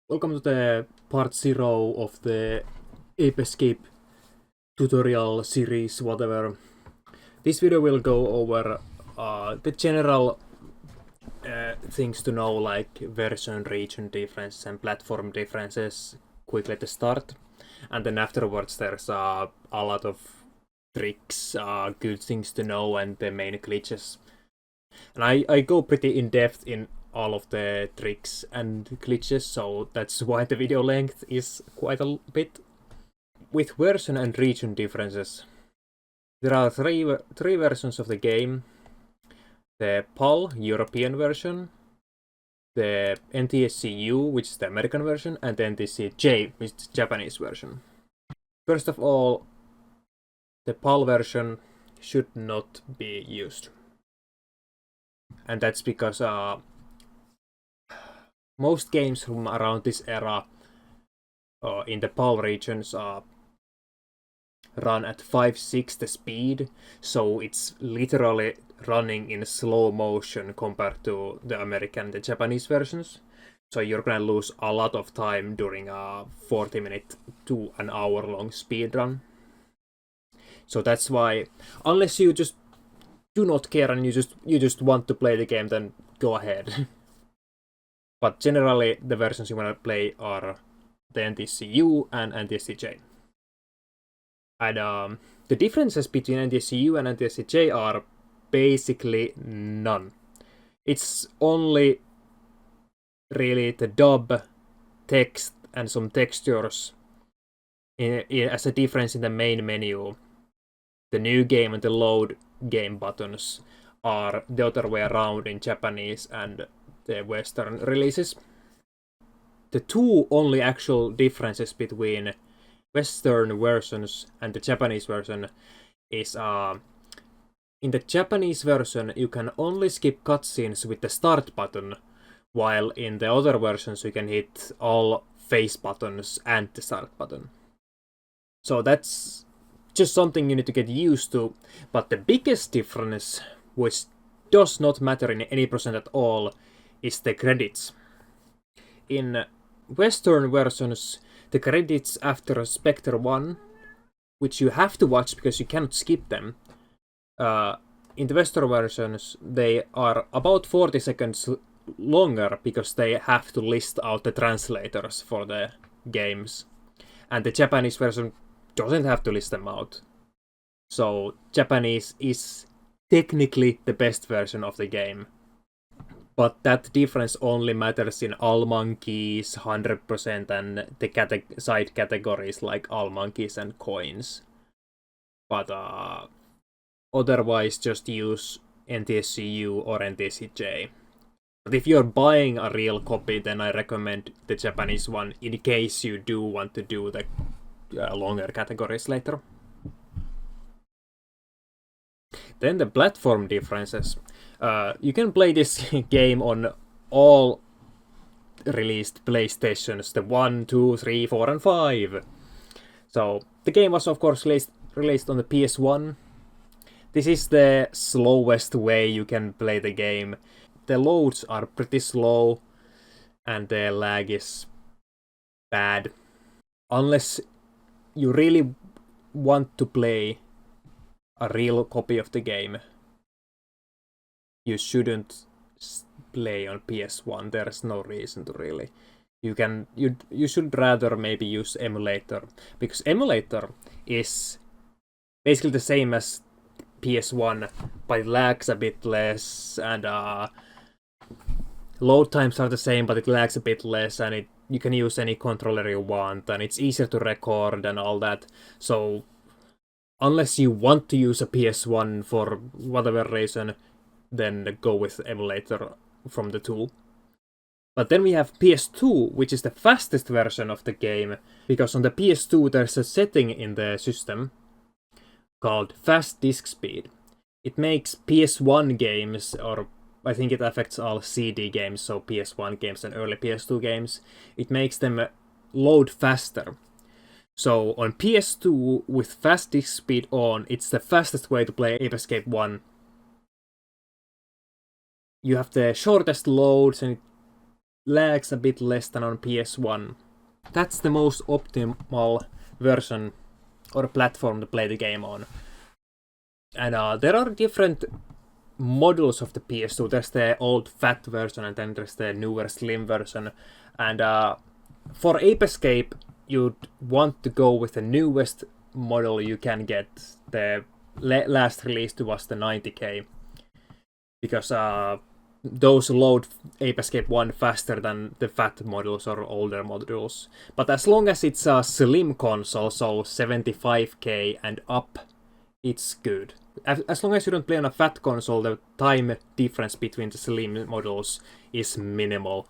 Welcome to the part 0 of the Ape Escape tutorial series, whatever. This video will go over the general things to know, like version, region differences and platform differences quickly at the start. And then afterwards there's a lot of tricks, good things to know, and the main glitches. And I go pretty in depth in all of the tricks and glitches, so that's why the video length is quite a bit. With version and region differences, there are three versions of the game. The PAL, European version, the NTSC-U, which is the American version, and the NTSC-J, which is the Japanese version. First of all, the PAL version should not be used. And that's because most games from around this era in the PAL regions run at 5/6 the speed, so it's literally running in slow motion compared to the American and the Japanese versions. So you're gonna lose a lot of time during a 40-minute to an hour-long speedrun. So that's why, unless you just do not care and you just want to play the game, then go ahead. But generally, the versions you want to play are the NTSC-U and NTSC-J. And the differences between NTSC-U and NTSC-J are basically none. It's only really the dub, text, and some textures as a difference in the main menu. The new game and the load game buttons are the other way around in Japanese and the Western releases. The two only actual differences between Western versions and the Japanese version is in the Japanese version you can only skip cutscenes with the start button, while in the other versions you can hit all face buttons and the start button. So that's just something you need to get used to, but the biggest difference, which does not matter in any percent at all, is the credits. In Western versions, the credits after Spectre 1, which you have to watch because you cannot skip them, in the Western versions, they are about 40 seconds longer because they have to list out the translators for the games. And the Japanese version doesn't have to list them out. So Japanese is technically the best version of the game. But that difference only matters in all monkeys 100% and the side categories like all monkeys and coins. But otherwise just use NTSC-U or NTSC-J. But if you're buying a real copy, then I recommend the Japanese one in case you do want to do the longer categories later. Then the platform differences. You can play this game on all released PlayStations, the 1, 2, 3, 4, and 5. So the game was of course released on the PS1. This is the slowest way you can play the game. The loads are pretty slow and the lag is bad. Unless you really want to play a real copy of the game, you shouldn't play on PS1. There's no reason to really. You should rather maybe use emulator, because emulator is basically the same as PS1, but it lags a bit less, and load times are the same, but it lags a bit less, and you can use any controller you want, and it's easier to record and all that. So unless you want to use a PS1 for whatever reason, then go with emulator from the two. But then we have PS2, which is the fastest version of the game, because on the PS2 there's a setting in the system called fast disk speed. It makes PS1 games, or I think it affects all CD games, so PS1 games and early PS2 games, it makes them load faster. So on PS2 with fast disk speed on, it's the fastest way to play Ape Escape 1. You have the shortest loads and lags a bit less than on PS1. That's the most optimal version or platform to play the game on. And there are different models of the PS2. There's the old fat version, and then there's the newer slim version. And for Ape Escape, you'd want to go with the newest model you can get. The last released was the 90K. Because those load Ape Escape 1 faster than the fat models or older models. But as long as it's a slim console, so 75K and up, it's good. As long as you don't play on a fat console, the time difference between the slim models is minimal.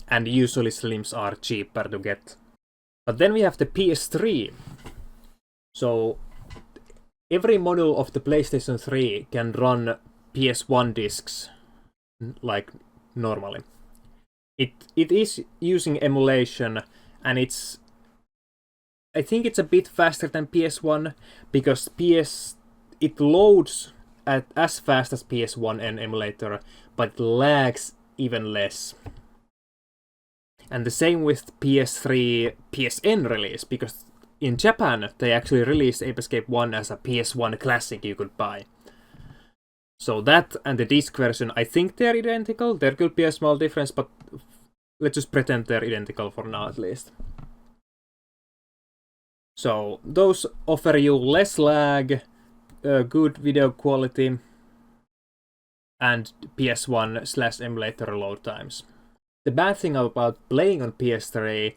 And usually slims are cheaper to get. But then we have the PS3. So every model of the PlayStation 3 can run PS1 discs like normally. It is using emulation, and I think it's a bit faster than PS1 because it loads at as fast as PS1 and emulator, but it lags even less. And the same with PS3 PSN release, because in Japan they actually released Ape Escape 1 as a PS1 classic you could buy. So that and the disc version, I think they're identical. There could be a small difference, but let's just pretend they're identical for now at least. So those offer you less lag, good video quality, and PS1/emulator load times. The bad thing about playing on PS3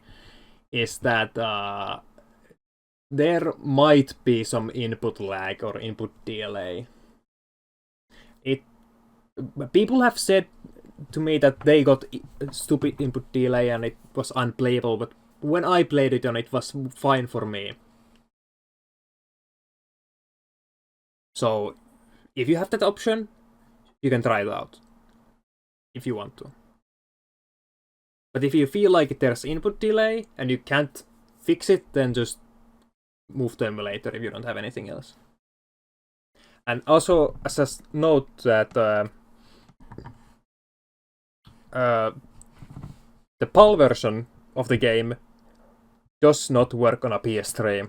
is that there might be some input lag or input delay. People have said to me that they got stupid input delay and it was unplayable, but when I played it on, it was fine for me. So if you have that option, you can try it out if you want to. But if you feel like there's input delay and you can't fix it, then just move to emulator if you don't have anything else. And also, as a note that the PAL version of the game does not work on a PS3.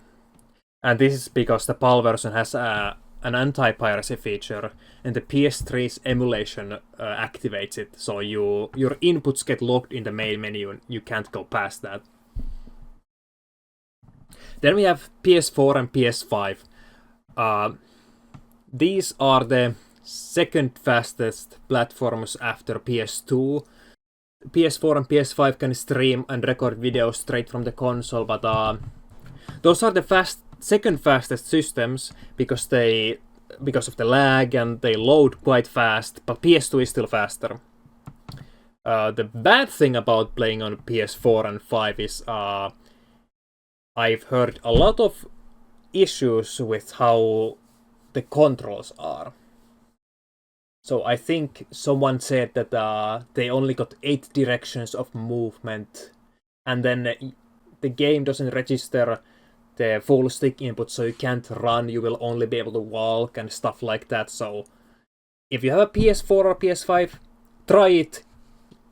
And this is because the PAL version has an anti-piracy feature, and the PS3's emulation activates it, so your inputs get locked in the main menu and you can't go past that. Then we have PS4 and PS5. These are the second fastest platforms after PS2. PS4 and PS5 can stream and record videos straight from the console, but those are the second fastest systems because of the lag and they load quite fast, but PS2 is still faster. The bad thing about playing on PS4 and 5 is I've heard a lot of issues with how the controls are. So I think someone said that they only got 8 directions of movement, and then the game doesn't register the full stick input, so you can't run, you will only be able to walk and stuff like that. So if you have a PS4 or PS5, try it.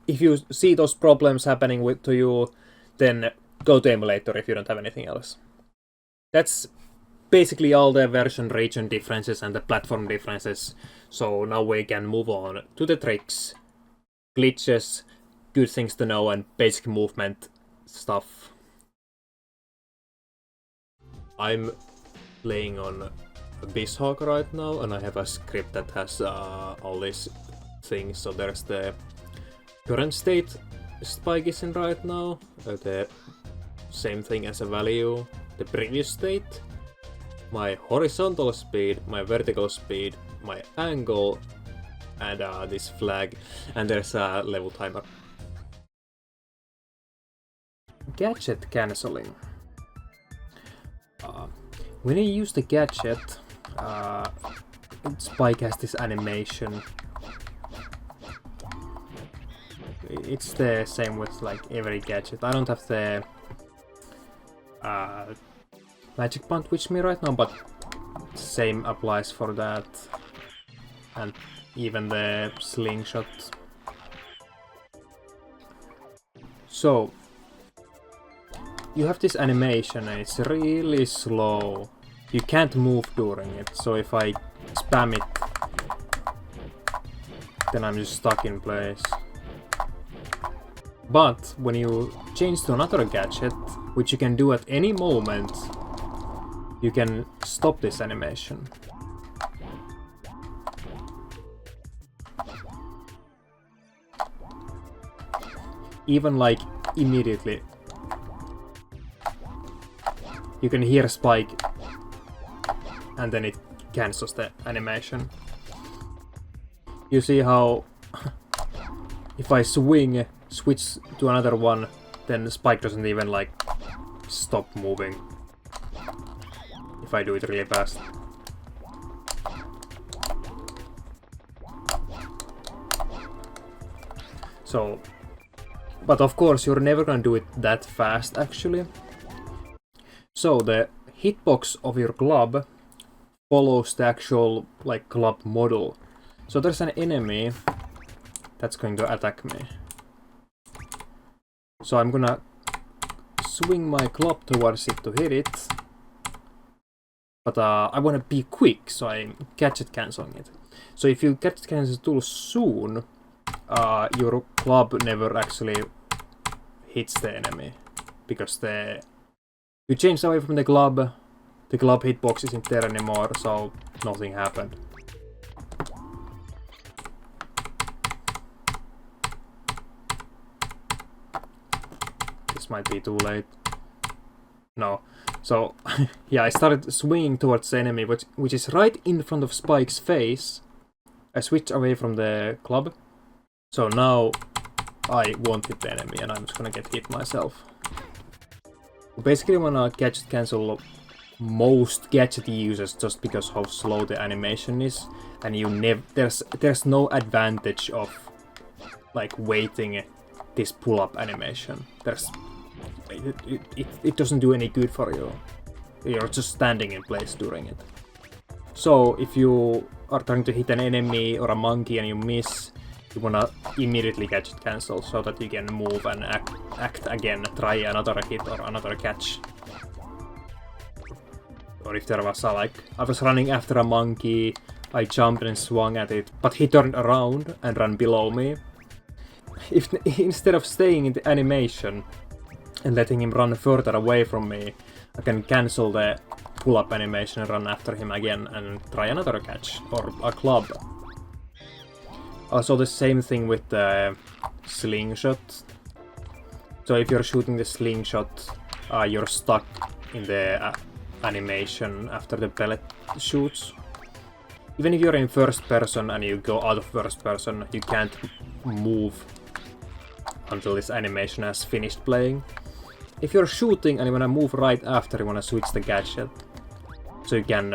If you see those problems happening to you, then go to emulator if you don't have anything else. That's basically all the version region differences and the platform differences. So now we can move on to the tricks, glitches, good things to know, and basic movement stuff. I'm playing on BizHawk right now, and I have a script that has all these things. So there's the current state spike is in right now, the same thing as a value, the previous state, my horizontal speed, my vertical speed, my angle, and this flag, and there's a level timer. Gadget canceling. When you use the gadget, Spike has this animation. It's the same with like every gadget. I don't have the magic band with me right now, but same applies for that, and even the slingshot. So, you have this animation and it's really slow. You can't move during it, so if I spam it, then I'm just stuck in place. But when you change to another gadget, which you can do at any moment, you can stop this animation. Even like immediately. You can hear a spike and then it cancels the animation. You see how if I switch to another one, then the spike doesn't even like stop moving if I do it really fast. So, but of course you're never gonna do it that fast actually. So the hitbox of your club follows the actual like club model. So there's an enemy that's going to attack me. So I'm gonna swing my club towards it to hit it. But I wanna be quick, so I'm gadget canceling it. So if you gadget cancel too soon, your club never actually hits the enemy. Because you changed away from the club hitbox isn't there anymore, so nothing happened. This might be too late. No. So, yeah, I started swinging towards the enemy, which is right in front of Spike's face. I switched away from the club. So now I won't hit the enemy and I'm just gonna get hit myself. Basically, I wanna gadget cancel most gadget users just because how slow the animation is, and there's no advantage of like waiting this pull-up animation. It doesn't do any good for you. You're just standing in place during it. So if you are trying to hit an enemy or a monkey and you miss, you wanna immediately gadget cancel so that you can move and act again, try another hit or another catch. Or if there was I was running after a monkey, I jumped and swung at it, but he turned around and ran below me. Instead of staying in the animation and letting him run further away from me, I can cancel the pull-up animation and run after him again and try another catch or a club. Also the same thing with the slingshot. So if you're shooting the slingshot, you're stuck in the animation after the pellet shoots. Even if you're in first person and you go out of first person, you can't move until this animation has finished playing. If you're shooting and you wanna move right after, you wanna switch the gadget. So you can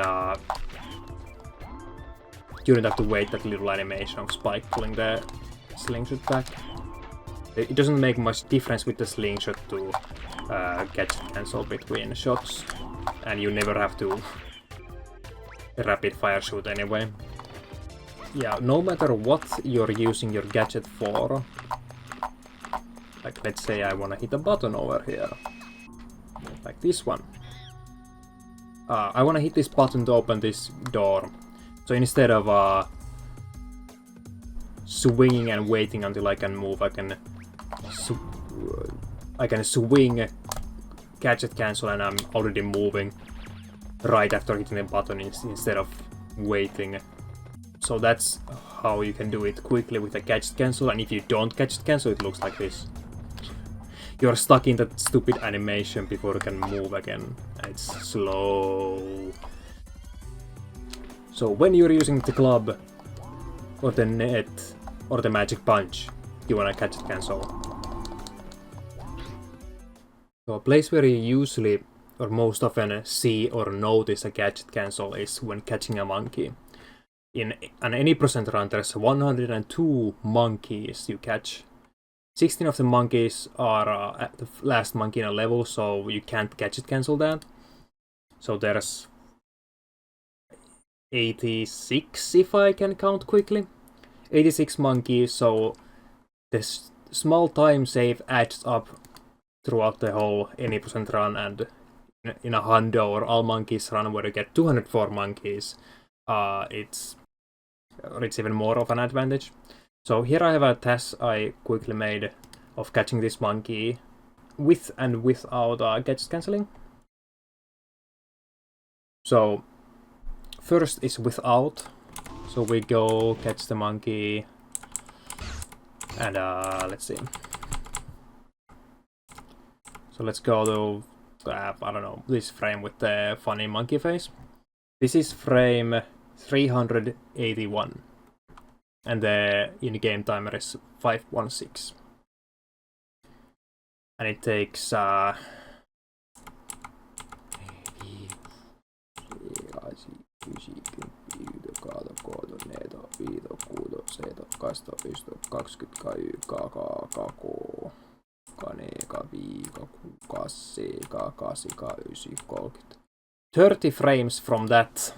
you don't have to wait that little animation of Spike pulling the slingshot back. It doesn't make much difference with the slingshot to gadget cancel between shots, and you never have to rapid fire shoot anyway. Yeah, no matter what you're using your gadget for, like let's say I wanna hit a button over here, like this one. I wanna hit this button to open this door. So instead of swinging and waiting until I can move, I can swing, gadget cancel, and I'm already moving right after hitting the button instead of waiting. So that's how you can do it quickly with a gadget cancel, and if you don't gadget cancel, it looks like this. You're stuck in that stupid animation before you can move again. It's slow. So when you're using the club, or the net, or the magic punch, you wanna gadget cancel. So a place where you usually, or most often, see or notice a gadget cancel is when catching a monkey. In any percent run, there's 102 monkeys you catch. 16 of the monkeys are at the last monkey in a level, so you can't gadget cancel that. So there's 86, if I can count quickly. 86 monkeys, so this small time save adds up throughout the whole any percent run, and in a hundo or all monkeys run where you get 204 monkeys, it's even more of an advantage. So here I have a task I quickly made of catching this monkey with and without gadget cancelling. So first is without. So we go catch the monkey, and let's see. So let's go to I don't know, this frame with the funny monkey face. This is frame 381, and the in-game timer is 516, and it takes $30 frames from that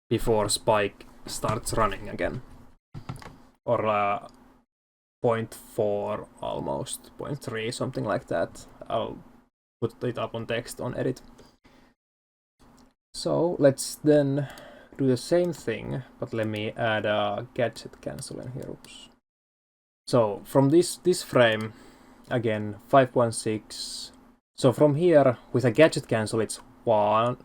before Spike starts running again. Or 0.4 almost, 0.3, something like that. I'll put it up on text on edit. So let's then do the same thing, but let me add a gadget cancel in here. Oops. So from this frame, again 516. So from here with a gadget cancel, it's 1,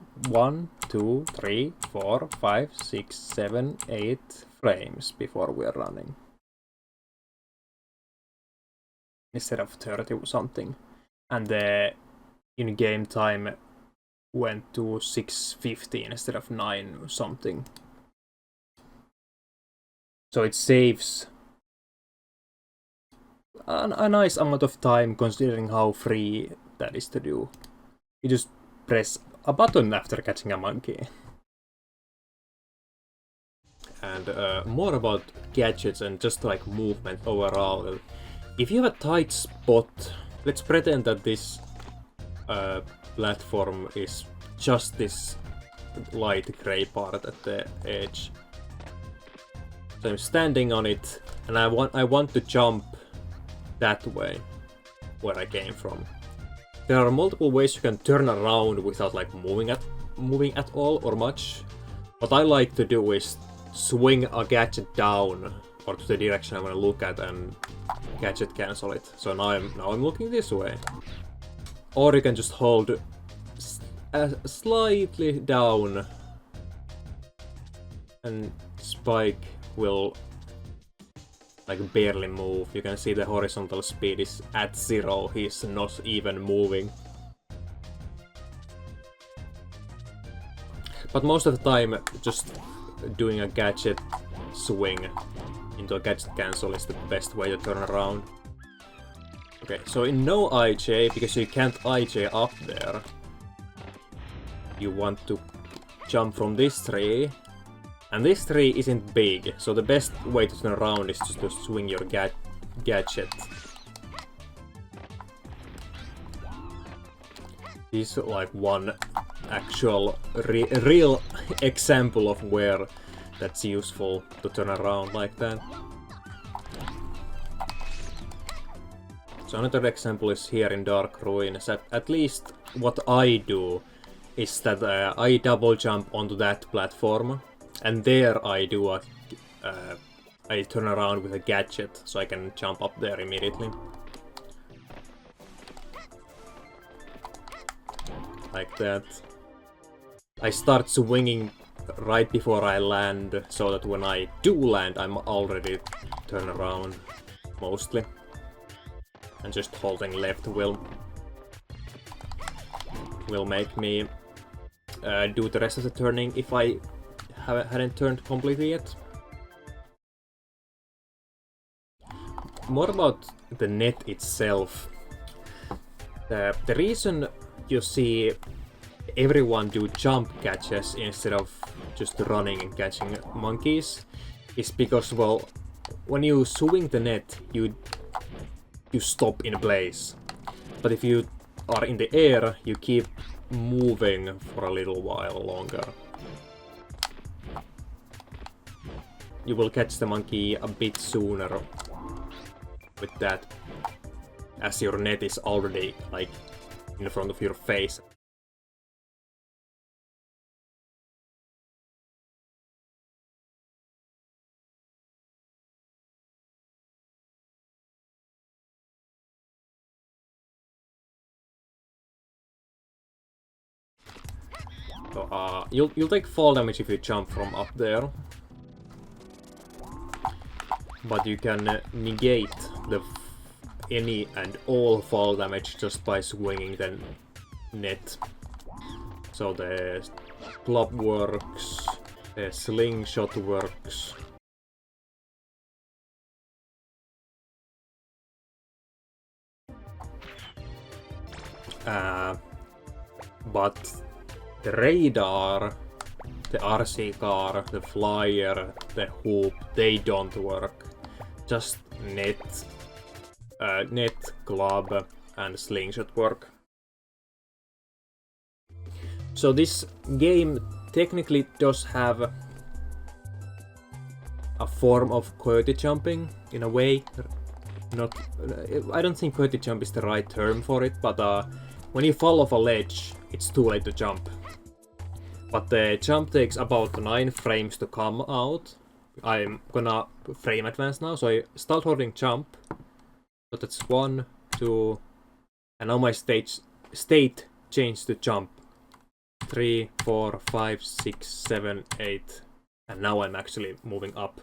2, 3, 4, 5, 6, 7, 8 frames before we're running, instead of 30 something, and the in-game time went to 6:15 instead of 9 something. So it saves a nice amount of time considering how free that is to do. You just press a button after catching a monkey. And more about gadgets and just like movement overall. If you have a tight spot, let's pretend that this platform is just this light gray part at the edge. So I'm standing on it, and I want to jump that way where I came from. There are multiple ways you can turn around without like moving at all or much. What I like to do is swing a gadget down or to the direction I want to look at and gadget cancel it. So now I'm looking this way. Or you can just hold slightly down, and Spike will like barely move. You can see the horizontal speed is at 0. He's not even moving. But most of the time, just doing a gadget swing into a gadget cancel is the best way to turn around. Okay, so in no IJ, because you can't IJ up there, you want to jump from this tree. And this tree isn't big, so the best way to turn around is just to swing your gadget. This is like one actual real example of where that's useful to turn around like that. So another example is here in Dark Ruins. At least what I do is that I double jump onto that platform. And there I do I turn around with a gadget, so I can jump up there immediately. Like that. I start swinging right before I land, so that when I do land, I'm already turned around, mostly. And just holding left will make me do the rest of the turning if I hadn't turned completely yet. More about the net itself. The reason you see everyone do jump catches instead of just running and catching monkeys is because, well, when you swing the net, you stop in place. But if you are in the air, you keep moving for a little while longer. You will catch the monkey a bit sooner with that, as your net is already like in front of your face. So, you'll take fall damage if you jump from up there, but you can negate the any and all fall damage just by swinging the net. So the club works, the slingshot works. But the radar, the RC car, the flyer, the hoop, they don't work. Just net, club, and slingshot work. So this game technically does have a form of coyote jumping in a way. Not, I don't think coyote jump is the right term for it, but when you fall off a ledge, it's too late to jump. But the jump takes about 9 frames to come out. I'm gonna frame advance now, so I start holding jump. So that's 1, 2, and now my state changed to jump. 3, 4, 5, 6, 7, 8, and now I'm actually moving up.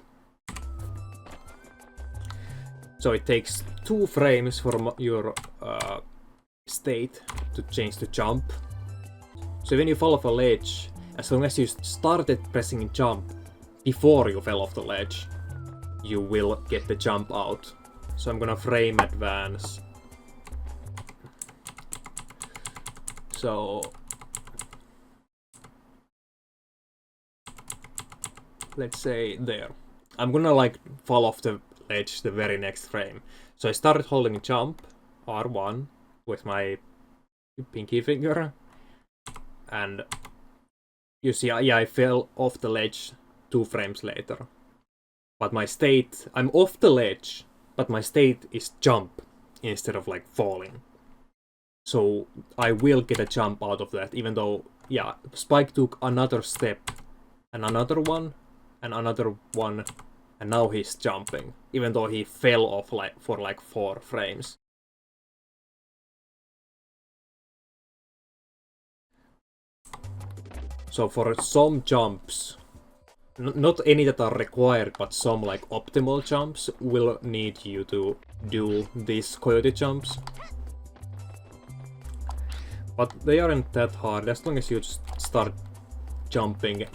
So it takes 2 frames for your state to change to jump. So when you fall off a ledge, as long as you started pressing jump before you fell off the ledge, you will get the jump out. So I'm gonna frame advance. So let's say there. I'm gonna like fall off the ledge the very next frame. So I started holding jump, R1, with my pinky finger, and you see, yeah, I fell off the ledge 2 frames later. But my state, I'm off the ledge, but my state is jump instead of like falling. So I will get a jump out of that, even though, yeah, Spike took another step, and another one, and another one, and now he's jumping, even though he fell off like for like 4 frames. So for some jumps, not any that are required, but some like optimal jumps will need you to do these coyote jumps. But they aren't that hard, as long as you just start jumping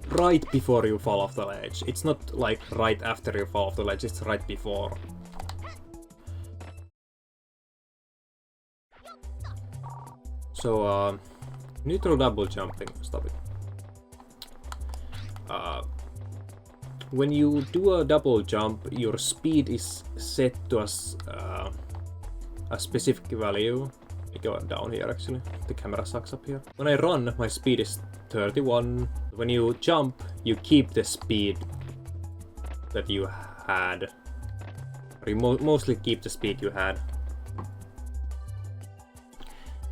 right before you fall off the ledge. It's not like right after you fall off the ledge, it's right before. So, neutral double jumping, stop it. When you do a double jump, your speed is set to a specific value. Let me go down here actually, the camera sucks up here. When I run, my speed is 31. When you jump, you keep the speed that you had. Or you mostly keep the speed you had.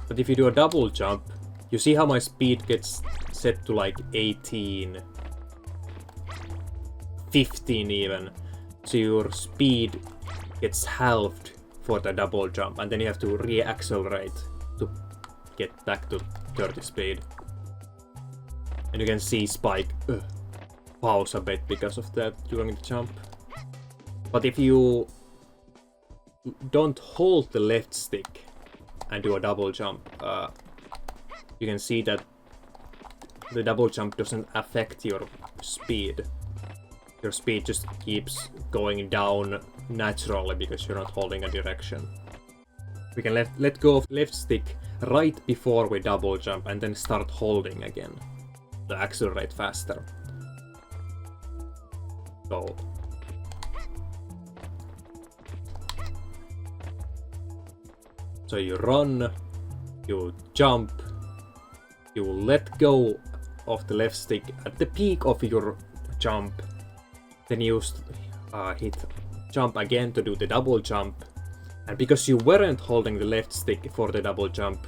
But if you do a double jump, you see how my speed gets set to like 18, 15 even. So your speed gets halved for the double jump, and then you have to re-accelerate to get back to 30 speed. And you can see Spike pause a bit because of that during the jump. But if you don't hold the left stick and do a double jump, you can see that the double jump doesn't affect your speed. Your speed just keeps going down naturally because you're not holding a direction. We can let go of left stick right before we double jump and then start holding again to accelerate faster. So you run, you jump, you let go of the left stick at the peak of your jump, then you hit jump again to do the double jump. And because you weren't holding the left stick for the double jump,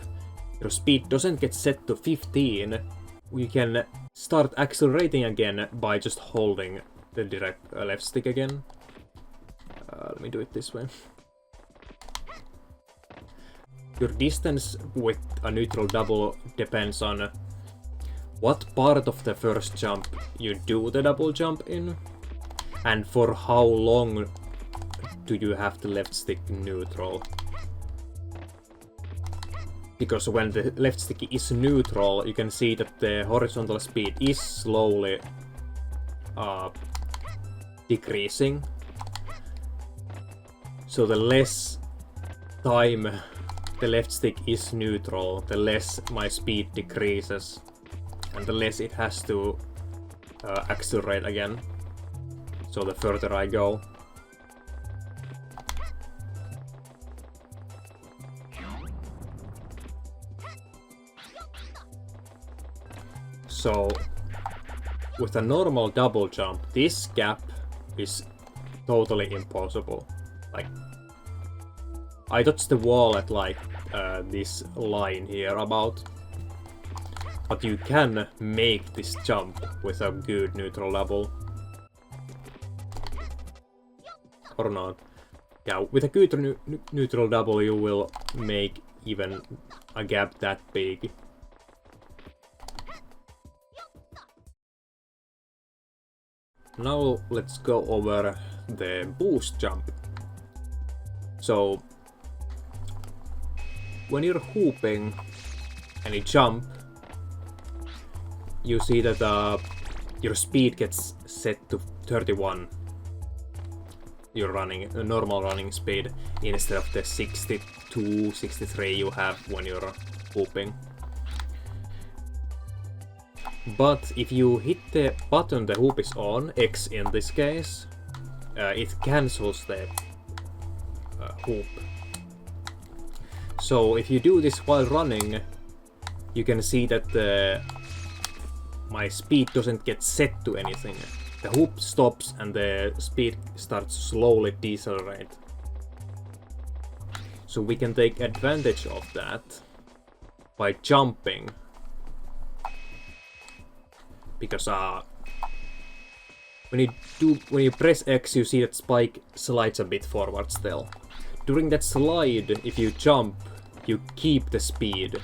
your speed doesn't get set to 15. You can start accelerating again by just holding the direct left stick again. Let me do it this way. Your distance with a neutral double depends on what part of the first jump you do the double jump in, and for how long do you have the left stick neutral. Because when the left stick is neutral, you can see that the horizontal speed is slowly decreasing. So the less time the left stick is neutral, the less my speed decreases, and the less it has to accelerate again. So the further I go. So with a normal double jump, this gap is totally impossible. Like, I touched the wall at like this line here about, but you can make this jump with a good neutral double. Or not. Yeah, with a good neutral double you will make even a gap that big. Now let's go over the boost jump. So when you're hooping and you jump, you see that your speed gets set to 31. Your normal running speed instead of the 62, 63 you have when you're hooping. But if you hit the button the hoop is on, X in this case, it cancels the hoop. So if you do this while running, you can see that my speed doesn't get set to anything. The hoop stops and the speed starts to slowly decelerate. So we can take advantage of that by jumping. Because when you press X, you see that Spike slides a bit forward still. During that slide, if you jump, you keep the speed.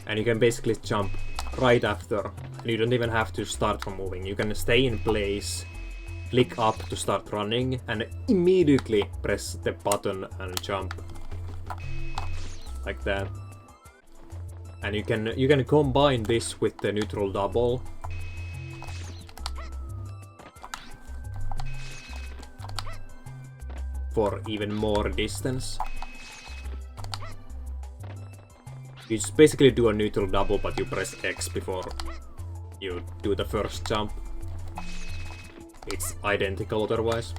And you can basically jump right after, and you don't even have to start from moving. You can stay in place, click up to start running, and immediately press the button and jump. Like that. And you can combine this with the neutral double. For even more distance. You just basically do a neutral double, but you press X before you do the first jump. It's identical otherwise.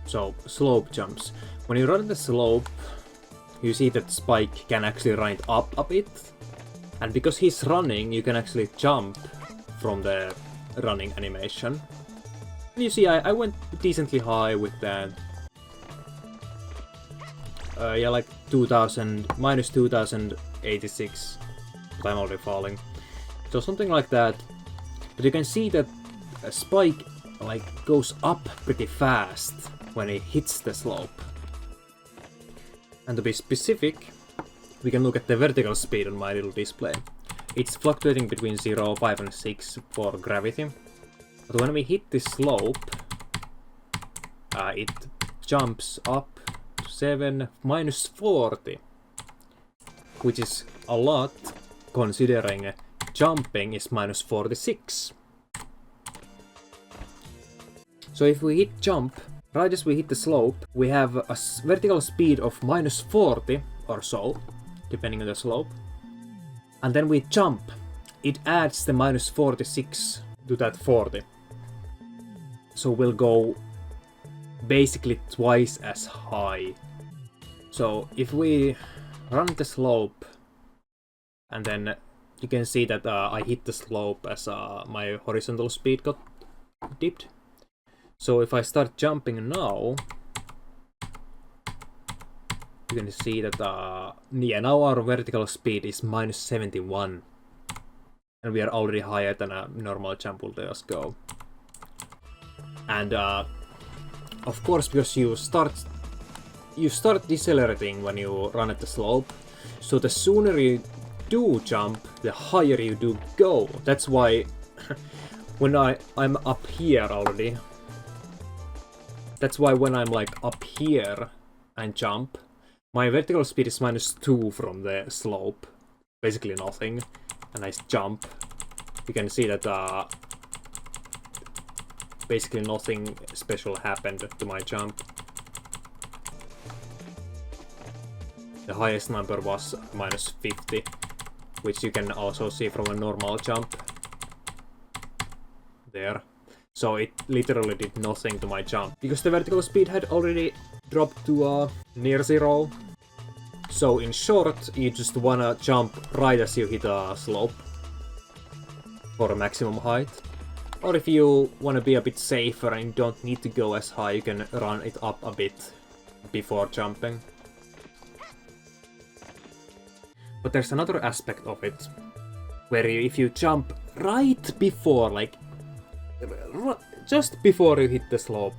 So, slope jumps. When you run the slope, you see that Spike can actually run it up a bit. And because he's running, you can actually jump from the running animation. And you see, I went decently high with that. Yeah, like 2000, minus 2086. But I'm already falling. So something like that. But you can see that Spike like goes up pretty fast when he hits the slope. And to be specific, we can look at the vertical speed on my little display. It's fluctuating between 0, 5 and 6 for gravity. But when we hit this slope, it jumps up to 7, minus 40. Which is a lot, considering jumping is minus 46. So if we hit jump, right as we hit the slope, we have a vertical speed of minus 40 or so, depending on the slope. And then we jump, it adds the minus 46 to that 40. So we'll go basically twice as high. So if we run the slope And then you can see that I hit the slope as my horizontal speed got dipped. So if I start jumping now, you can see that yeah, now our vertical speed is minus 71. And we are already higher than a normal jump will let us go. And of course, because you start decelerating when you run at the slope, so the sooner you do jump, the higher you do go. That's why when I'm up here already, that's why when I'm like up here and jump, my vertical speed is minus 2 from the slope, basically nothing, and I jump. You can see that basically nothing special happened to my jump. The highest number was minus 50, which you can also see from a normal jump. There. So it literally did nothing to my jump, because the vertical speed had already dropped to near 0. So in short, you just wanna jump right as you hit a slope for a maximum height. Or if you wanna be a bit safer and don't need to go as high, you can run it up a bit before jumping. But there's another aspect of it, where if you jump right before, like, just before you hit the slope,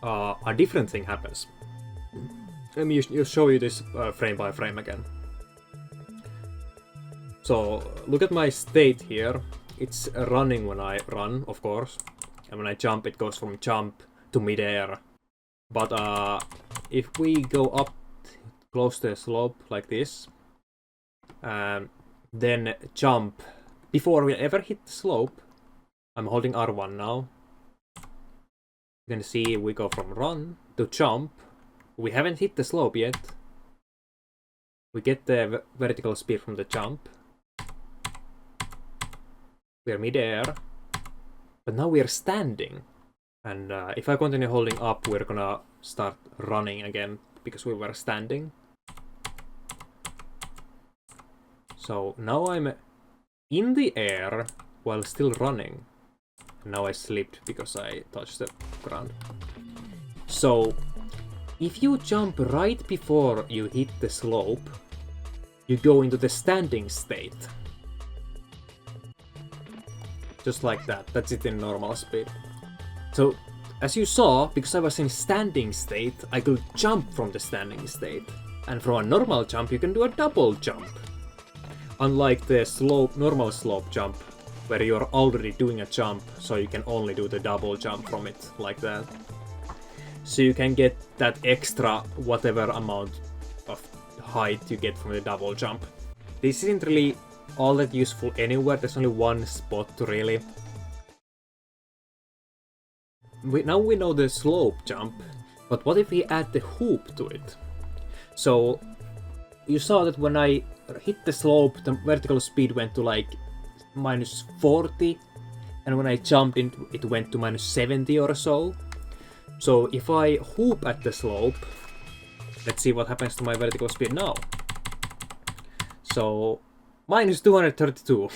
a different thing happens. Let me show you this frame by frame again. So, look at my state here. It's running when I run, of course. And when I jump, it goes from jump to midair. But if we go up close to the slope like this, then jump before we ever hit the slope. I'm holding R1 now. You can see we go from run to jump. We haven't hit the slope yet. We get the vertical speed from the jump. We are mid-air. But now we are standing. And if I continue holding up, we're gonna start running again, because we were standing. So now I'm in the air while still running. And now I slipped because I touched the ground. So if you jump right before you hit the slope, you go into the standing state. Just like that. That's it in normal speed. So, as you saw, because I was in standing state, I could jump from the standing state. And from a normal jump, you can do a double jump. Unlike the normal slope jump, where you're already doing a jump, so you can only do the double jump from it, like that. So you can get that extra whatever amount of height you get from the double jump. This isn't really all that useful anywhere, there's only one spot to really. Now we know the slope jump, but what if we add the hoop to it? So you saw that when I hit the slope, the vertical speed went to like minus 40, and when I jumped in, it went to minus 70 or so. So if I hoop at the slope, let's see what happens to my vertical speed now. So minus 232.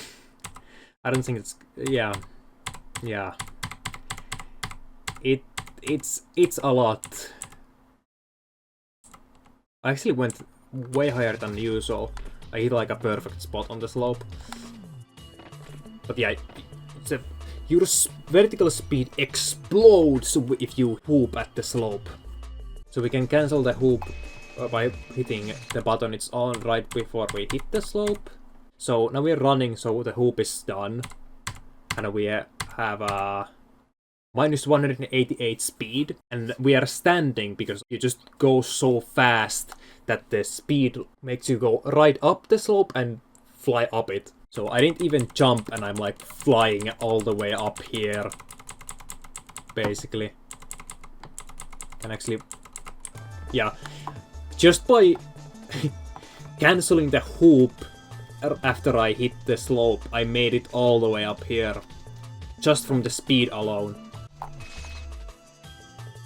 I don't think it's yeah. It's a lot. I actually went way higher than usual. I hit like a perfect spot on the slope. But yeah, your vertical speed explodes if you hoop at the slope. So we can cancel the hoop by hitting the button it's on right before we hit the slope. So now we're running, so the hoop is done. And we have a minus 188 speed. And we are standing because you just go so fast that the speed makes you go right up the slope and fly up it. So I didn't even jump and I'm like flying all the way up here. Basically. Can actually... Yeah. Just by cancelling the hoop after I hit the slope, I made it all the way up here. Just from the speed alone.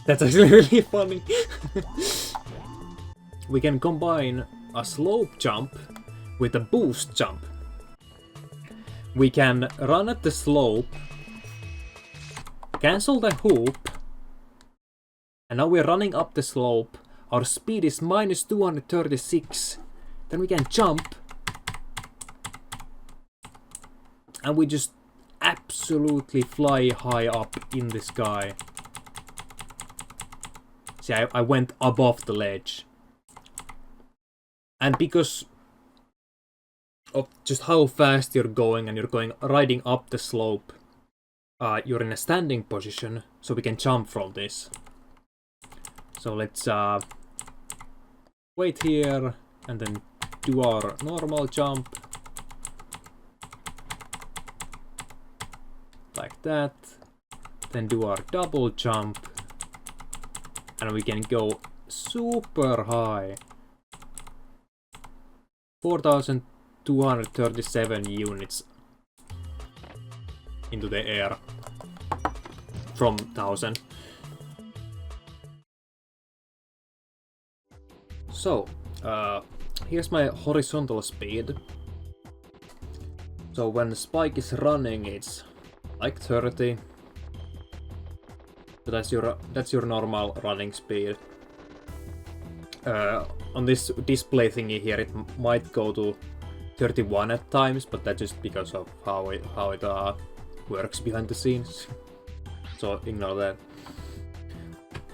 That's actually really funny. We can combine a slope jump with a boost jump. We can run at the slope, cancel the hoop, and now we're running up the slope. Our speed is minus 236. Then we can jump. And we just absolutely fly high up in the sky. See, I went above the ledge. And because of just how fast you're going and you're going riding up the slope, you're in a standing position, so we can jump from this. So let's wait here and then do our normal jump. Like that. Then do our double jump. And we can go super high. 4,237 units into the air from 1,000. So, here's my horizontal speed. So when the spike is running, it's like 30. So that's your normal running speed. On this display thingy here, it might go to 31 at times, but that's just because of how it works behind the scenes. So ignore that.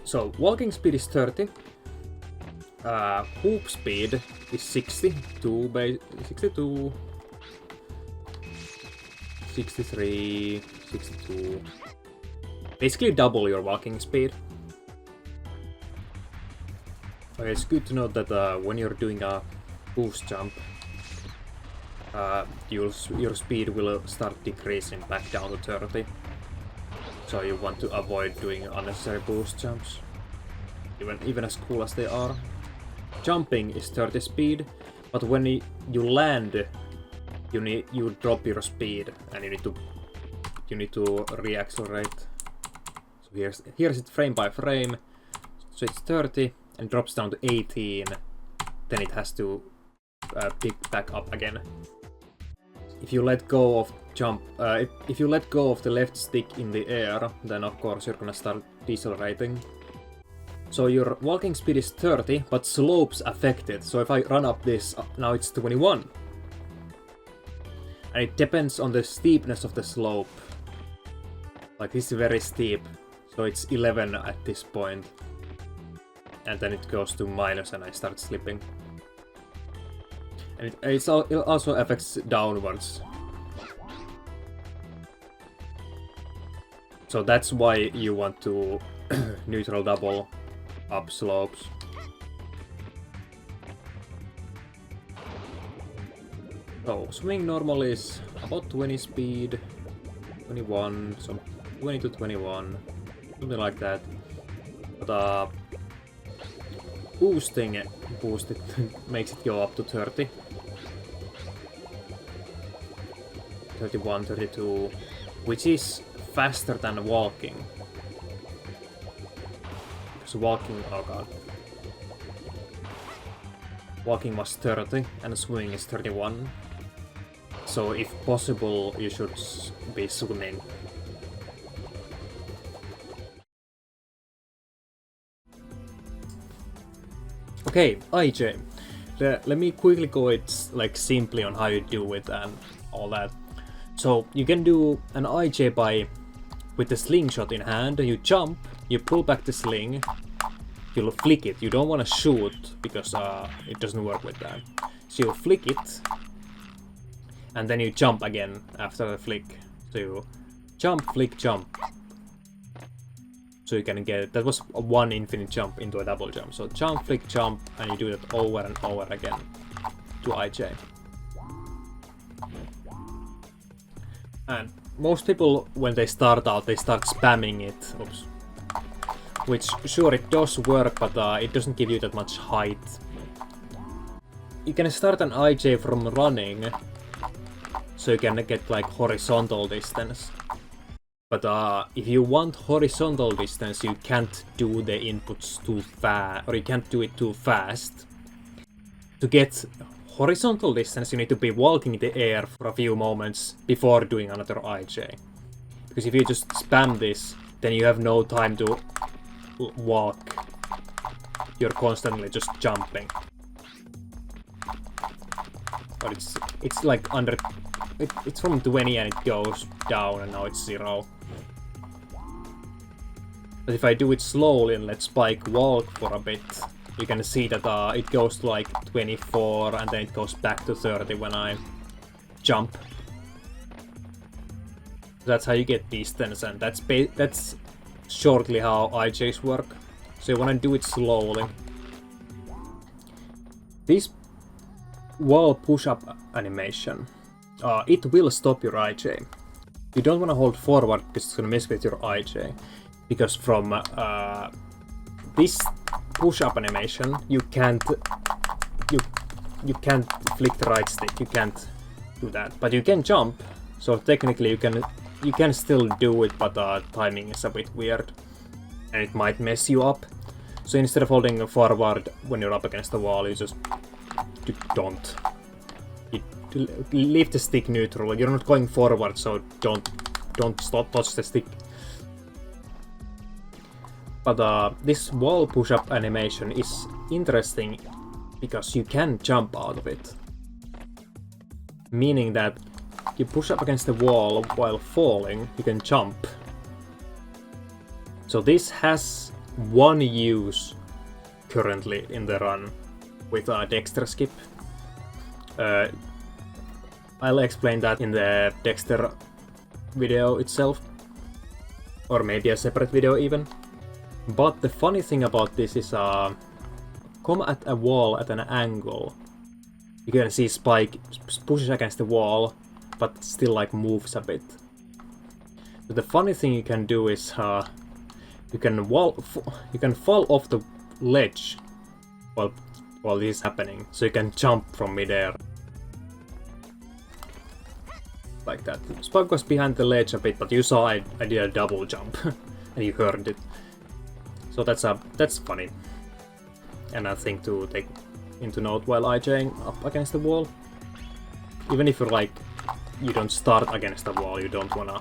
So walking speed is 30. Hoop speed is 62, 62, 63, 62. Basically double your walking speed. Okay, it's good to note that when you're doing a boost jump, your speed will start decreasing back down to 30. So you want to avoid doing unnecessary boost jumps, even as cool as they are. Jumping is 30 speed, but when you land, you drop your speed and you need to reaccelerate. So here's it frame by frame. So it's 30 and drops down to 18. Then it has to pick back up again. If you let go of if you let go of the left stick in the air, then of course you're gonna start decelerating. So your walking speed is 30, but slopes affected. So if I run up this, now it's 21. And it depends on the steepness of the slope. Like this is very steep, so it's 11 at this point. And then it goes to minus and I start slipping. And it also affects downwards. So that's why you want to neutral double up slopes. So swing normal is about 20 speed, 21, so 20 to 21, something like that. But boosting it makes it go up to 30. 31, 32, which is faster than walking. So walking, oh god. Walking was 30 and swing is 31. So if possible, you should be swimming. Okay, IJ. Let me quickly go it like simply on how you do it and all that. So you can do an IJ by with the slingshot in hand. You jump, you pull back the sling, you'll flick it. You don't want to shoot because it doesn't work with that. So you flick it, and then you jump again after the flick. So you jump, flick, jump. So you can get, that was a one infinite jump into a double jump. So jump, flick, jump, and you do that over and over again to IJ. And most people, when they start out, they start spamming it. Oops. Which, sure, it does work, but it doesn't give you that much height. You can start an IJ from running, so you can get like horizontal distance. But if you want horizontal distance, you can't do the inputs too fast, or you can't do it too fast. To get horizontal distance, you need to be walking in the air for a few moments before doing another IJ. Because if you just spam this, then you have no time to walk. You're constantly just jumping. But it's like under... It's from 20 and it goes down and now it's 0. But if I do it slowly and let Spike walk for a bit, you can see that it goes to like 24 and then it goes back to 30 when I jump. That's how you get distance, and that's shortly how IJs work. So you want to do it slowly. This wall push-up animation, it will stop your IJ. You don't want to hold forward because it's going to mess with your IJ. Because from this push-up animation, you can't flick the right stick. You can't do that, but you can jump. So technically, you can still do it, but timing is a bit weird, and it might mess you up. So instead of holding forward when you're up against the wall, you just don't. You leave the stick neutral. You're not going forward, so don't touch the stick. But this wall push-up animation is interesting because you can jump out of it. Meaning that you push up against the wall while falling, you can jump. So this has one use currently in the run with a Dexter skip. I'll explain that in the Dexter video itself, or maybe a separate video even. But the funny thing about this is come at a wall at an angle. You can see Spike pushes against the wall, but still like moves a bit. So the funny thing you can do is you can fall off the ledge while this is happening. So you can jump from midair. Like that. Spike was behind the ledge a bit, but you saw I did a double jump and you heard it. So that's funny, and a thing to take into note while IJing up against the wall. Even if you don't start against the wall, you don't wanna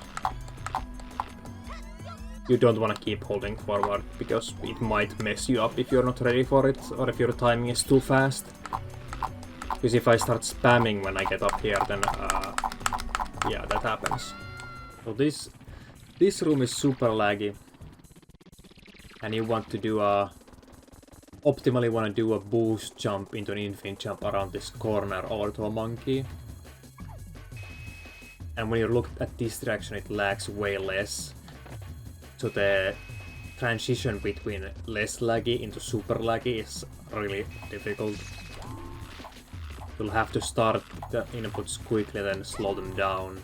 keep holding forward because it might mess you up if you're not ready for it, or if your timing is too fast. Because if I start spamming when I get up here, then yeah, that happens. So this room is super laggy. And you want to do optimally want to do a boost jump into an infinite jump around this corner over to a monkey. And when you look at this direction, it lags way less. So the transition between less laggy into super laggy is really difficult. You'll have to start the inputs quickly, then slow them down.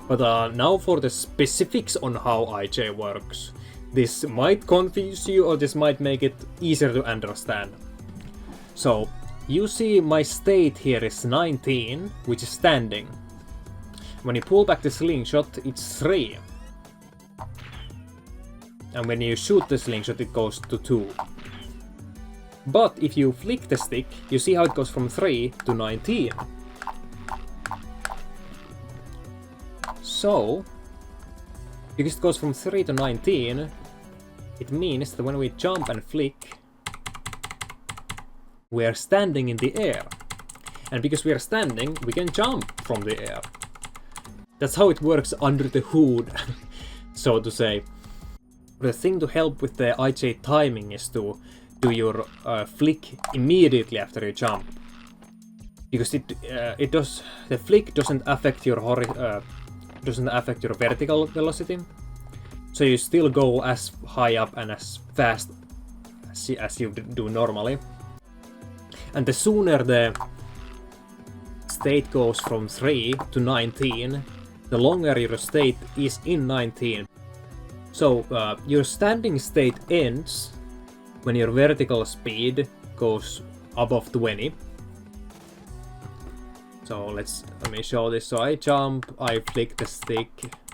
But now for the specifics on how IJ works. This might confuse you, or this might make it easier to understand. So, you see my state here is 19, which is standing. When you pull back the slingshot, it's 3. And when you shoot the slingshot, it goes to 2. But if you flick the stick, you see how it goes from 3 to 19. So, because it goes from 3 to 19, it means that when we jump and flick, we are standing in the air. And because we are standing, we can jump from the air. That's how it works under the hood, so to say. The thing to help with the IJ timing is to do your flick immediately after you jump. Because the flick doesn't affect your vertical velocity, so you still go as high up and as fast as you do normally. And the sooner the state goes from 3 to 19, the longer your state is in 19. So your standing state ends when your vertical speed goes above 20. So let me show this. So I jump, I flick the stick,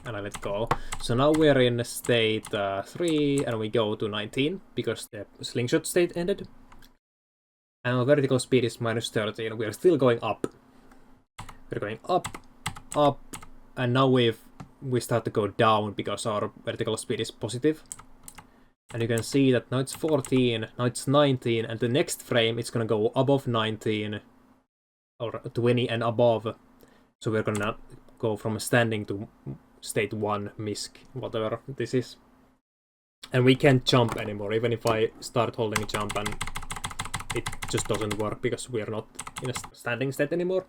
and I let go. So now we're in state 3, and we go to 19 because the slingshot state ended. and our vertical speed is minus 13. We are still going up. We're going up, up, and now we start to go down because our vertical speed is positive. And you can see that now it's 14, now it's 19, and the next frame it's gonna go above 19 or 20 and above. So we're gonna go from standing to state 1 misc, whatever this is. And we can't jump anymore, even if I start holding jump and it just doesn't work because we are not in a standing state anymore.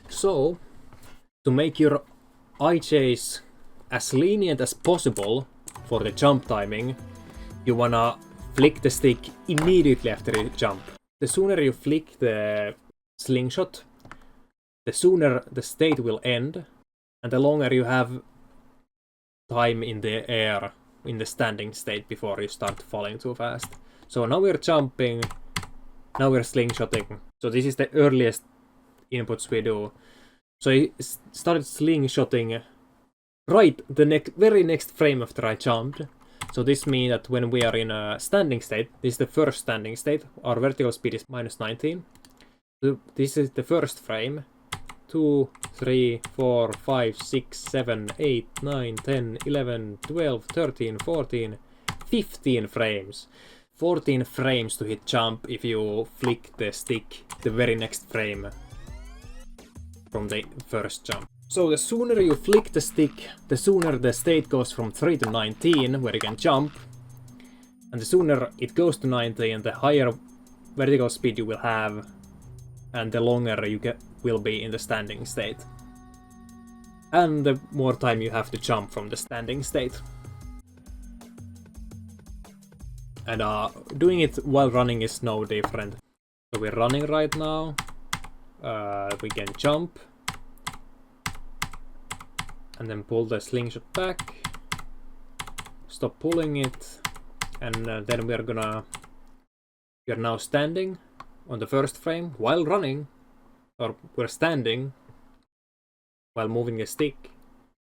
So, to make your ijs as lenient as possible for the jump timing, you wanna flick the stick immediately after you jump. The sooner you flick the slingshot, the sooner the state will end, and the longer you have time in the air, in the standing state before you start falling too fast. So now we're jumping, now we're slingshotting. So this is the earliest inputs we do. So I started slingshotting right the very next frame after I jumped. So this means that when we are in a standing state, this is the first standing state, our vertical speed is minus 19. So this is the first frame. 2, 3, 4, 5, 6, 7, 8, 9, 10, 11, 12, 13, 14, 15 frames. 14 frames to hit jump if you flick the stick the very next frame from the first jump. So the sooner you flick the stick, the sooner the state goes from 3 to 19, where you can jump. And the sooner it goes to 19, the higher vertical speed you will have, and the longer you will be in the standing state. And the more time you have to jump from the standing state. And doing it while running is no different. So we're running right now. We can jump. And then pull the slingshot back. Stop pulling it. And then we're now standing on the first frame while running. Or we're standing while moving a stick.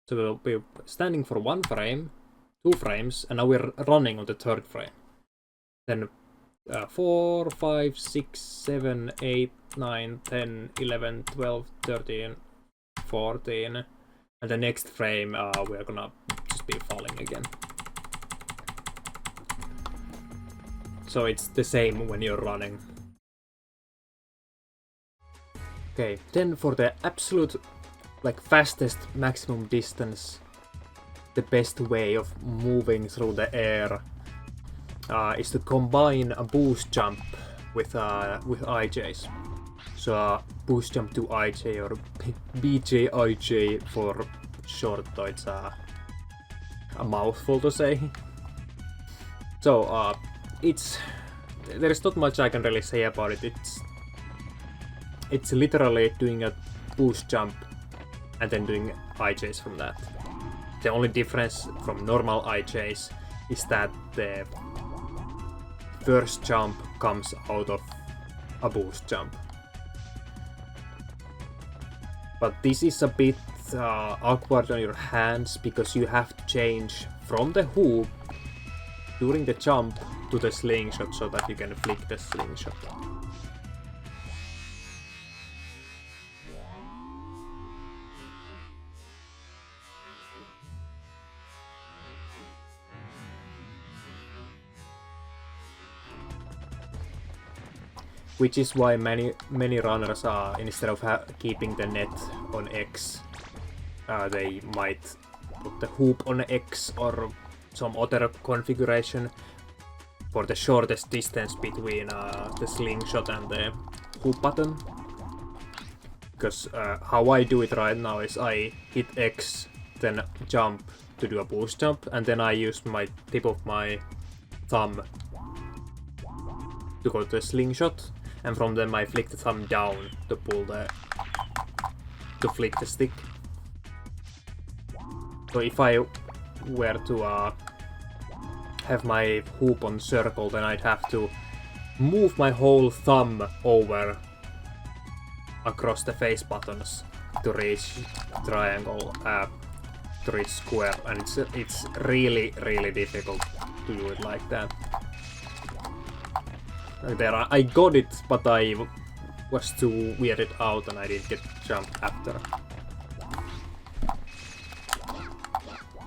So we'll be standing for 1 frame, 2 frames, and now we're running on the 3rd frame. Then 4, 5, 6, 7, 8, 9, 10, 11, 12, 13, 14. And the next frame we're gonna just be falling again. So it's the same when you're running. Okay, then for the absolute fastest maximum distance, the best way of moving through the air is to combine a boost jump with ijs. So boost jump to ij or bjij for short, though it's a mouthful to say. So there's not much I can really say about it. It's literally doing a boost jump and then doing ijs from that. The only difference from normal ijs is that the first jump comes out of a boost jump. But this is a bit awkward on your hands because you have to change from the hoop during the jump to the slingshot so that you can flick the slingshot. Which is why many runners are, instead of keeping the net on X, they might put the hoop on X or some other configuration for the shortest distance between the slingshot and the hoop button. Because how I do it right now is I hit X, then jump to do a boost jump, and then I use my tip of my thumb to go to the slingshot. And from them I flick the thumb down to flick the stick. So if I were to have my hoop on circle, then I'd have to move my whole thumb over across the face buttons to reach triangle, to reach square, and it's really difficult to do it like that. there. I got it, but I was too weirded out and I didn't get jump after.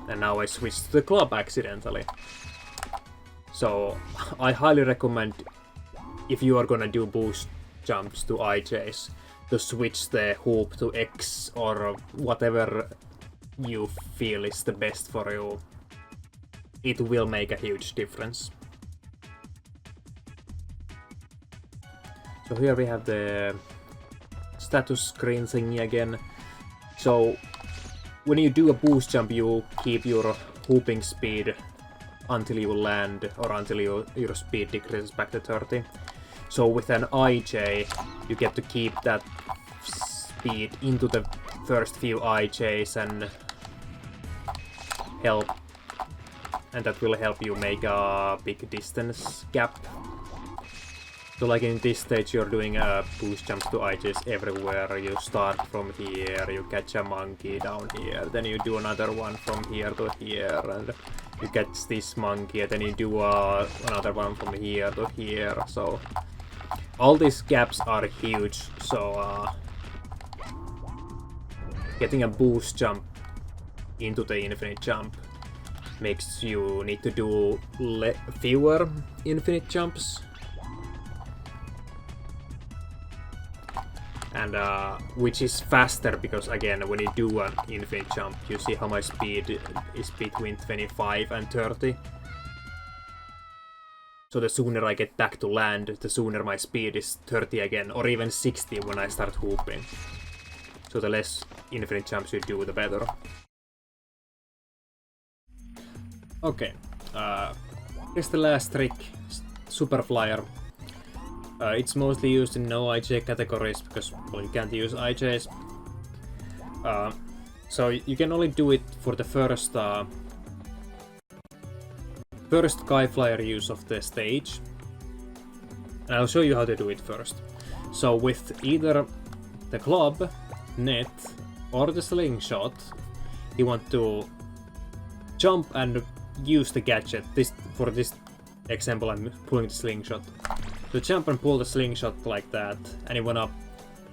And now I switched to the club accidentally. So I highly recommend, if you are gonna do boost jumps to IJs, to switch the hoop to X or whatever you feel is the best for you. It will make a huge difference. So here we have the status screen thingy again. So when you do a boost jump, you keep your hooping speed until you land or until your speed decreases back to 30. So with an IJ, you get to keep that speed into the first few IJs and that will help you make a big distance gap. So like in this stage, you're doing boost jumps to IJs everywhere. You start from here, you catch a monkey down here, then you do another one from here to here, and you catch this monkey, and then you do another one from here to here. So all these gaps are huge, so getting a boost jump into the infinite jump makes you need to do fewer infinite jumps. And which is faster, because again, when you do an infinite jump, you see how my speed is between 25 and 30. So the sooner I get back to land, the sooner my speed is 30 again, or even 60 when I start hooping. So the less infinite jumps you do, the better. Okay, here's the last trick, Super Flyer. It's mostly used in no IJ categories because, well, you can't use IJs. So you can only do it for the first Sky Flyer use of the stage. And I'll show you how to do it first. So with either the club, net, or the slingshot, you want to jump and use the gadget. For this example, I'm pulling the slingshot. So jump and pull the slingshot like that, and you wanna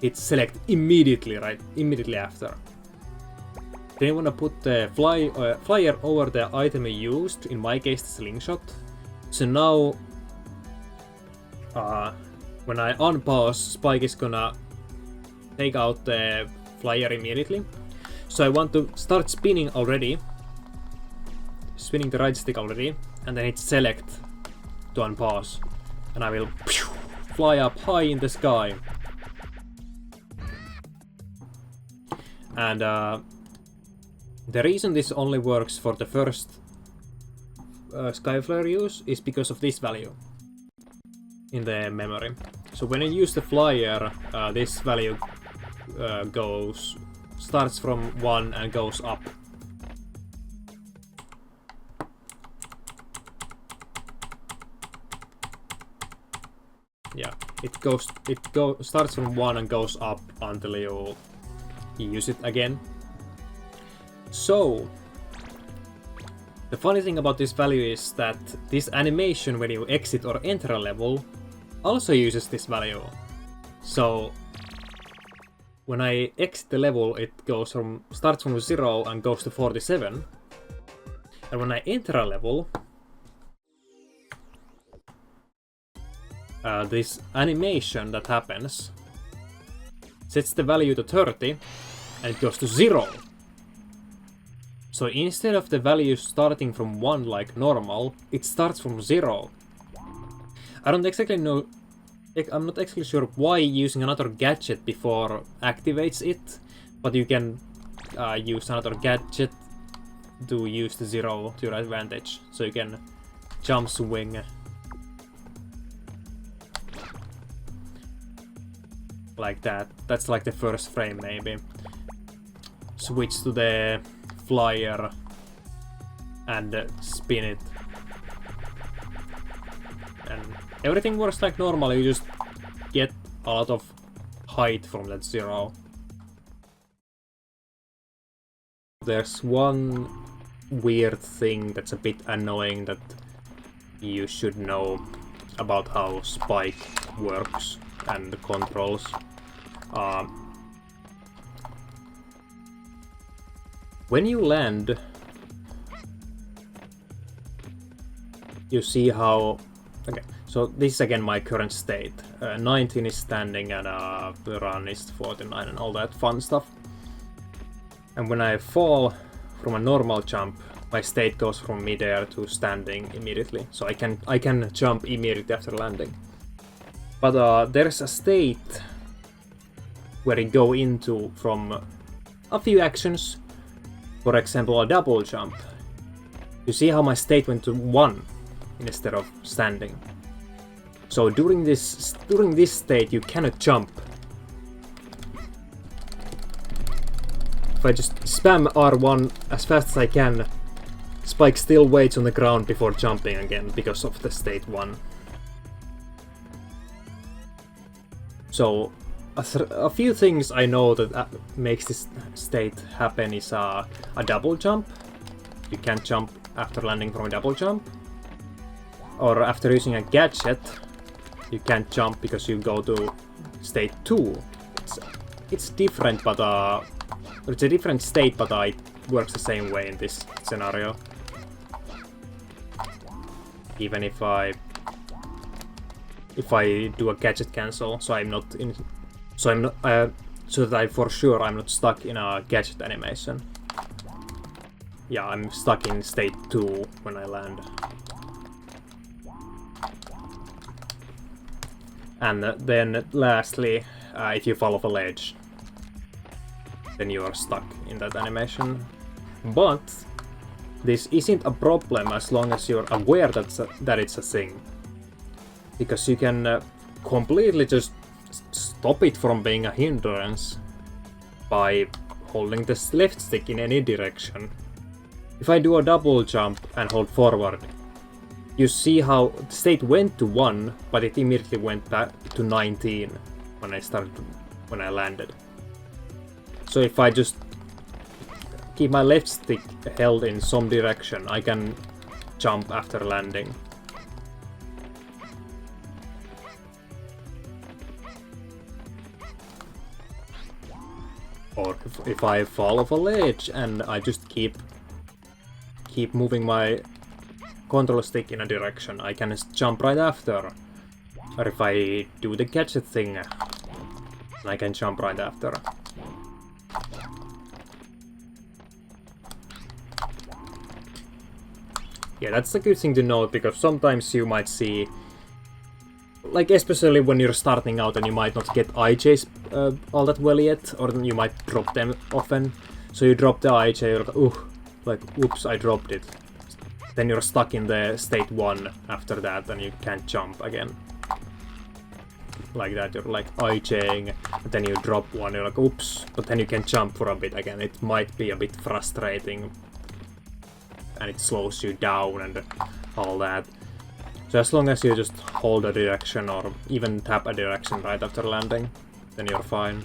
hit select immediately, right? Immediately after. Then you wanna put the flyer over the item you used, in my case the slingshot. So now, when I unpause, Spike is gonna take out the flyer immediately. So I want to start spinning already, spinning the right stick already, and then hit select to unpause. And I will fly up high in the sky. And the reason this only works for the first Skyflyer use is because of this value in the memory. So when you use the flyer, this value starts from 1 and goes up. Yeah, it starts from 1 and goes up until you use it again. So the funny thing about this value is that this animation when you exit or enter a level also uses this value. So when I exit the level, it starts from 0 and goes to 47. And when I enter a level, this animation that happens sets the value to 30 and it goes to 0. So instead of the value starting from 1 like normal, it starts from 0. I don't exactly know, I'm not actually sure why using another gadget before activates it, but you can use another gadget to use the 0 to your advantage. So you can jump swing like that. That's like the first frame maybe. Switch to the flyer and spin it. And everything works like normal, you just get a lot of height from that 0. There's one weird thing that's a bit annoying that you should know. about how spike works and controls. When you land, you see how... Okay, so this is again my current state. 19 is standing and the run is 49 and all that fun stuff. And when I fall from a normal jump, my state goes from midair to standing immediately. So I can jump immediately after landing. But there's a state where you go into from a few actions. For example, a double jump. You see how my state went to 1 instead of standing. So during this state you cannot jump. If I just spam R1 as fast as I can, Spike still waits on the ground before jumping again because of the state 1. So a few things I know that makes this state happen is a double jump. You can't jump after landing from a double jump. Or after using a gadget, you can't jump because you go to state 2. It's different, but it's a different state, but it works the same way in this scenario. Even if I do a gadget cancel, so I'm not in, so that I for sure I'm not stuck in a gadget animation. Yeah, I'm stuck in state 2 when I land. And then lastly, if you fall off a ledge, then you are stuck in that animation. But this isn't a problem as long as you're aware that it's a thing. Because you can completely just stop it from being a hindrance by holding the left stick in any direction. If I do a double jump and hold forward, you see how the state went to 1, but it immediately went back to 19 when I landed. So if I just keep my left stick held in some direction, I can jump after landing. Or if I fall off a ledge and I just keep moving my control stick in a direction, I can just jump right after. Or if I do the gadget thing, I can jump right after. Yeah, that's a good thing to note, because sometimes you might see, like especially when you're starting out and you might not get IJs all that well yet, or you might drop them often. So you drop the IJ, you're like, oops, I dropped it. Then you're stuck in the state 1 after that and you can't jump again. Like that, you're like IJing, and then you drop one, you're like, oops, but then you can jump for a bit again. It might be a bit frustrating. And it slows you down and all that. So as long as you just hold a direction or even tap a direction right after landing, then you're fine.